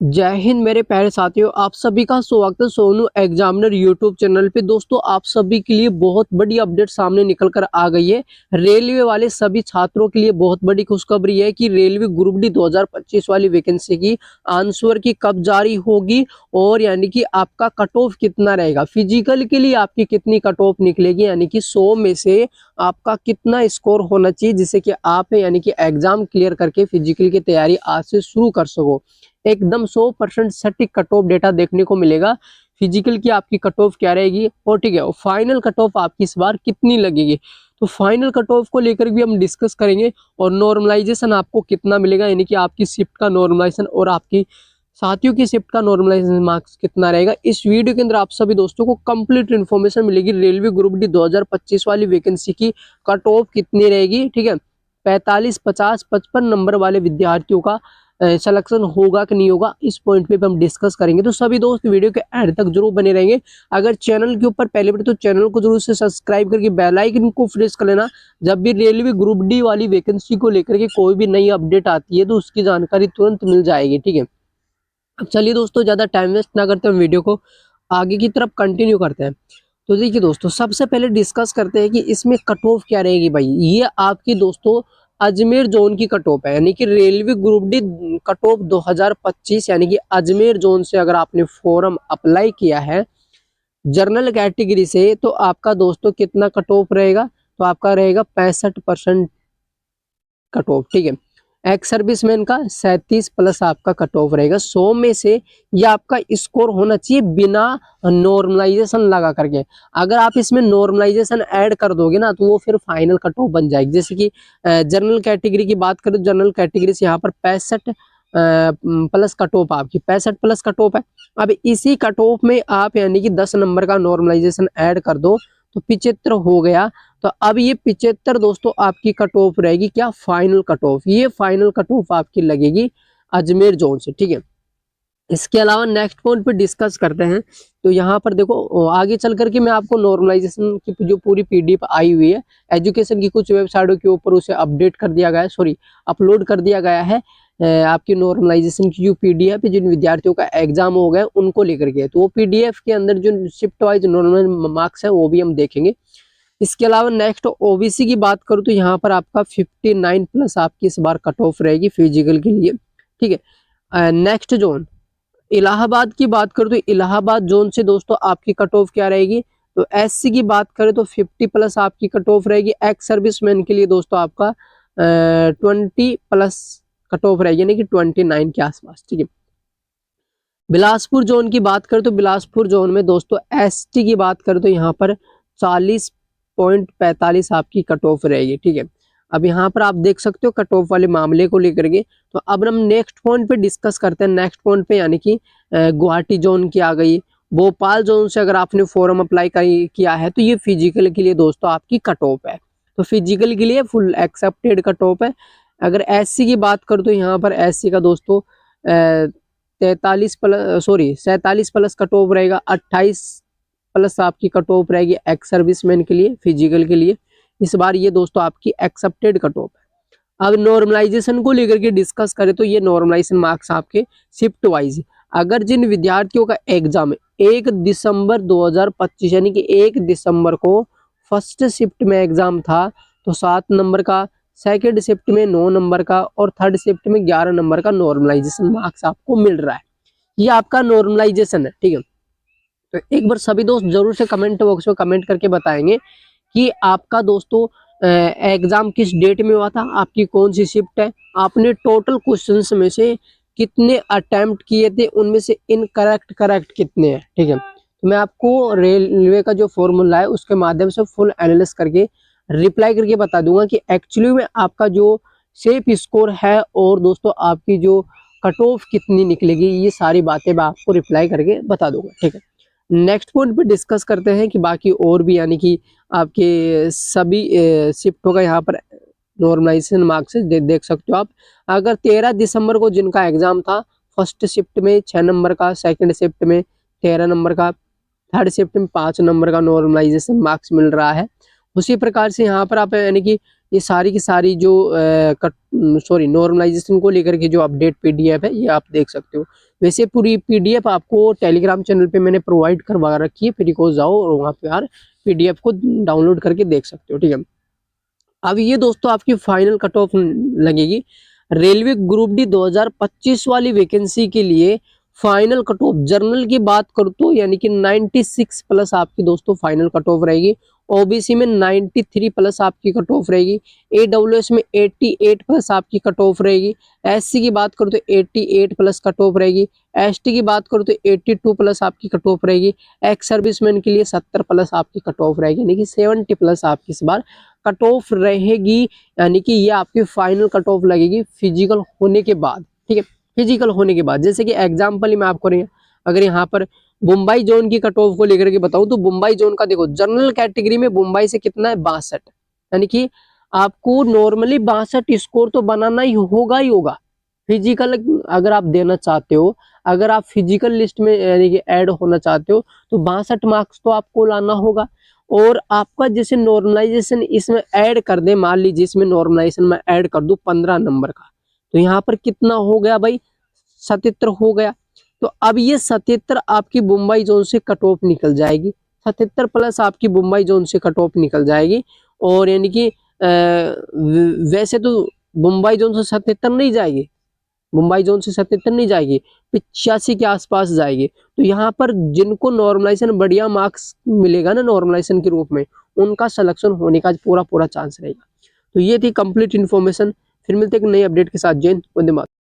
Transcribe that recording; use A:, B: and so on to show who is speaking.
A: जय हिंद मेरे प्यारे साथियों, आप सभी का स्वागत है सोनू एग्जामिनर यूट्यूब चैनल पे। दोस्तों, आप सभी के लिए बहुत बड़ी अपडेट सामने निकल कर आ गई है। रेलवे वाले सभी छात्रों के लिए बहुत बड़ी खुशखबरी है कि रेलवे ग्रुप डी 2025 वाली वैकेंसी की आंसर की कब जारी होगी और यानी कि आपका कट ऑफ कितना रहेगा। फिजिकल के लिए आपकी कितनी कट ऑफ निकलेगी, यानी कि 100 में से आपका कितना स्कोर होना चाहिए जिससे कि आप यानी कि एग्जाम क्लियर करके फिजिकल की तैयारी आज से शुरू कर सको। एकदम 100% सटीक कट ऑफ डेटा देखने को मिलेगा। फिजिकल की आपकी कट ऑफ क्या रहेगी और ठीक है, फाइनल कट ऑफ आपकी इस बार कितनी लगेगी, तो फाइनल कट ऑफ को लेकर भी हम डिस्कस करेंगे। और नॉर्मलाइजेशन आपको कितना मिलेगा, यानी कि आपकी शिफ्ट का नॉर्मलाइजेशन और आपकी साथियों की शिफ्ट का नॉर्मलाइजेशन मार्क्स कितना रहेगा। इस वीडियो के अंदर आप सभी दोस्तों को कंप्लीट इन्फॉर्मेशन मिलेगी। रेलवे ग्रुप डी 2025 वाली वैकेंसी की कट ऑफ कितनी रहेगी, ठीक है। 45, 50, 55 नंबर वाले विद्यार्थियों का सिलेक्शन होगा कि नहीं होगा, इस पॉइंट पे हम डिस्कस करेंगे। तो सभी दोस्त वीडियो के एंड तक जरूर बने रहेंगे। अगर चैनल के ऊपर पहले बार तो चैनल को जरूर से सब्सक्राइब करके बेल आइकन को प्रेस कर लेना। जब भी रेलवे ग्रुप डी वाली वैकेंसी को लेकर के कोई भी नई अपडेट आती है तो उसकी जानकारी तुरंत मिल जाएगी, ठीक है। अब चलिए दोस्तों, ज्यादा टाइम वेस्ट ना करते हम वीडियो को आगे की तरफ कंटिन्यू करते हैं। तो देखिए दोस्तों, सबसे पहले डिस्कस करते हैं कि इसमें कट ऑफ क्या रहेगी। भाई, ये आपकी दोस्तों अजमेर जोन की कट ऑफ है, यानी कि railway group D cut off 2025, यानी कि अजमेर जोन से अगर आपने फॉर्म अप्लाई किया है जर्नल कैटेगरी से, तो आपका दोस्तों कितना कट ऑफ रहेगा, तो आपका रहेगा 65% कट ऑफ, ठीक है। एक्स सर्विसमैन का 37 प्लस आपका कट ऑफ रहेगा 100 में से। ये आपका स्कोर होना चाहिए बिना नॉर्मलाइजेशन लगा करके। अगर आप इसमें नॉर्मलाइजेशन ऐड कर दोगे ना तो वो फिर फाइनल कट ऑफ बन जाएगी। जैसे कि जनरल कैटेगरी की बात करें, जनरल कैटेगरी से यहाँ पर 65 प्लस कट ऑफ, आपकी 65 प्लस कट ऑफ है। अब इसी कट ऑफ में आप यानी कि 10 नंबर का नॉर्मलाइजेशन ऐड कर दो तो 75 हो गया। तो अब ये 75 दोस्तों आपकी कट ऑफ रहेगी, क्या, फाइनल कट ऑफ। ये फाइनल कट ऑफ आपकी लगेगी अजमेर जोन से, ठीक है। इसके अलावा नेक्स्ट पॉइंट पे डिस्कस करते हैं। तो यहाँ पर देखो, आगे चल करके मैं आपको नॉर्मलाइजेशन की जो पूरी पीडीएफ आई हुई है एजुकेशन की कुछ वेबसाइटों के ऊपर, उसे अपडेट कर दिया गया है, सॉरी अपलोड कर दिया गया है। आपकी नॉर्मलाइजेशन की जो पीडीएफ है, जिन विद्यार्थियों का एग्जाम हो गया उनको लेकर के, तो वो पीडीएफ के अंदर जो शिफ्ट वाइज नॉर्मल मार्क्स है वो भी हम देखेंगे। इसके अलावा नेक्स्ट ओबीसी की बात करूँ तो यहाँ पर आपका 59 प्लस आपकी इस बार कट ऑफ रहेगी फिजिकल के लिए, ठीक है। नेक्स्ट जोन इलाहाबाद की बात करूँ तो इलाहाबाद जोन से दोस्तों आपकी कट ऑफ क्या रहेगी, तो एससी की बात करें तो 50 प्लस आपकी कट ऑफ रहेगी। एक्स सर्विसमैन के लिए दोस्तों आपका 20 प्लस कट ऑफ रहेगी, यानी कि 29 के आसपास, ठीक है। बिलासपुर जोन की बात करें तो बिलासपुर जोन में दोस्तों एसटी की बात करें तो यहाँ पर 40.45 आपकी कट ऑफ रहेगी, ठीक है। अब यहाँ पर आप देख सकते हो कट ऑफ वाले मामले को लेकर के। तो अब हम नेक्स्ट पॉइंट पे डिस्कस करते हैं। नेक्स्ट पॉइंट पे यानी कि गुवाहाटी जोन की आ गई। भोपाल जोन से अगर आपने फॉर्म अप्लाई किया है तो ये फिजिकल के लिए दोस्तों आपकी कट ऑफ है। तो फिजिकल के लिए फुल एक्सेप्टेड कट ऑफ है। अगर एससी की बात करूँ तो यहाँ पर एससी का दोस्तों 47 प्लस कट ऑफ रहेगा। 28 प्लस आपकी कट ऑफ रहेगी एक्स सर्विसमैन के लिए फिजिकल के लिए। इस बार ये दोस्तों आपकी एक्सेप्टेड कट ऑफ है। अब नॉर्मलाइजेशन को लेकर के डिस्कस करें तो ये नॉर्मलाइजेशन मार्क्स आपके शिफ्ट वाइज, अगर जिन विद्यार्थियों का एग्जाम 1 दिसंबर 2025 यानी कि 1 दिसंबर को फर्स्ट शिफ्ट में एग्जाम था तो 7 नंबर का, सेकेंड शिफ्ट में 9 नंबर का और थर्ड शिफ्ट में 11 नंबर का नॉर्मलाइजेशन मार्क्स आपको मिल रहा है। ये आपका नॉर्मलाइजेशन है, ठीक है। तो एक बार सभी दोस्त जरूर से कमेंट बॉक्स में कमेंट करके बताएंगे कि आपका दोस्तों एग्जाम किस डेट में हुआ था, आपकी कौन सी शिफ्ट है, आपने टोटल क्वेश्चंस में से कितने अटेम्प्ट किए थे, उनमें से इनकरेक्ट करेक्ट कितने हैं, ठीक है। तो मैं आपको रेलवे का जो फॉर्मूला है उसके माध्यम से फुल एनालिसिस करके रिप्लाई करके बता दूंगा कि एक्चुअली में आपका जो सेफ स्कोर है और दोस्तों आपकी जो कट ऑफ कितनी निकलेगी, ये सारी बातें मैं आपको रिप्लाई करके बता दूंगा, ठीक है। नेक्स्ट पॉइंट पे डिस्कस करते हैं कि बाकी और भी यानी कि आपके सभी शिफ्टों का यहाँ पर नॉर्मलाइजेशन मार्क्स देख सकते हो आप। अगर 13 दिसंबर को जिनका एग्जाम था फर्स्ट शिफ्ट में 6 नंबर का, सेकंड शिफ्ट में 13 नंबर का, थर्ड शिफ्ट में 5 नंबर का नॉर्मलाइजेशन मार्क्स मिल रहा है। उसी प्रकार से यहाँ पर आप यानी कि ये सारी की सारी जो नॉर्मलाइजेशन को लेकर के जो अपडेट पीडीएफ है ये आप देख सकते हो। वैसे पूरी पीडीएफ आपको टेलीग्राम चैनल पे मैंने प्रोवाइड करवा रखी है, फिर को जाओ और वहाँ पे यार पीडीएफ को डाउनलोड करके देख सकते हो, ठीक है। अब ये दोस्तों आपकी फाइनल कट ऑफ लगेगी रेलवे ग्रुप डी 2025 वाली वैकेंसी के लिए। फाइनल कट ऑफ जर्नल की बात करूँ तो यानी कि 96 प्लस आपकी दोस्तों फाइनल कट ऑफ रहेगी। ओबीसी में 93 प्लस आपकी कट ऑफ रहेगी। एडब्ल्यूएस में 88 प्लस आपकी कट ऑफ रहेगी। एससी की बात करूँ तो 88 प्लस कट ऑफ रहेगी। एसटी की बात करूँ तो 82 प्लस आपकी कट ऑफ रहेगी। एक्स सर्विसमैन के लिए 70 प्लस आपकी कट ऑफ रहेगी, यानी कि 70 प्लस आपकी इस बार कट ऑफ रहेगी। यानी कि ये आपकी फाइनल कट ऑफ लगेगी फिजिकल होने के बाद, ठीक है। फिजिकल होने के बाद जैसे कि एग्जाम्पल ही मैं आपको अगर यहाँ पर मुंबई जोन की कट ऑफ को लेकर के बताऊं तो मुंबई जोन का देखो जनरल कैटेगरी में मुंबई से कितना है 62, यानी कि आपको नॉर्मली 62 स्कोर तो बनाना ही होगा। फिजिकल अगर आप देना चाहते हो, अगर आप फिजिकल लिस्ट में यानी कि ऐड होना चाहते हो तो 62 मार्क्स तो आपको लाना होगा। और आपका जैसे नॉर्मलाइजेशन इसमें ऐड कर दे, मान लीजिए इसमें नॉर्मलाइजेशन में ऐड कर दूं 15 नंबर का, तो यहाँ पर कितना हो गया भाई 77 हो गया। तो अब ये 77 आपकी मुंबई जोन से कट ऑफ निकल जाएगी, 77 प्लस आपकी मुंबई जोन से कट ऑफ निकल जाएगी। और यानी कि वैसे तो मुंबई जोन से 77 नहीं जाएगी, मुंबई जोन से 77 नहीं जाएगी, 85 के आसपास जाएगी। तो यहाँ पर जिनको नॉर्मलाइजेशन बढ़िया मार्क्स मिलेगा ना नॉर्मलाइजेशन के रूप में, उनका सिलेक्शन होने का पूरा चांस रहेगा। तो ये थी कंप्लीट इन्फॉर्मेशन। फिर मिलते हैं एक नई अपडेट के साथ। जय हिंद, वंदे मातरम।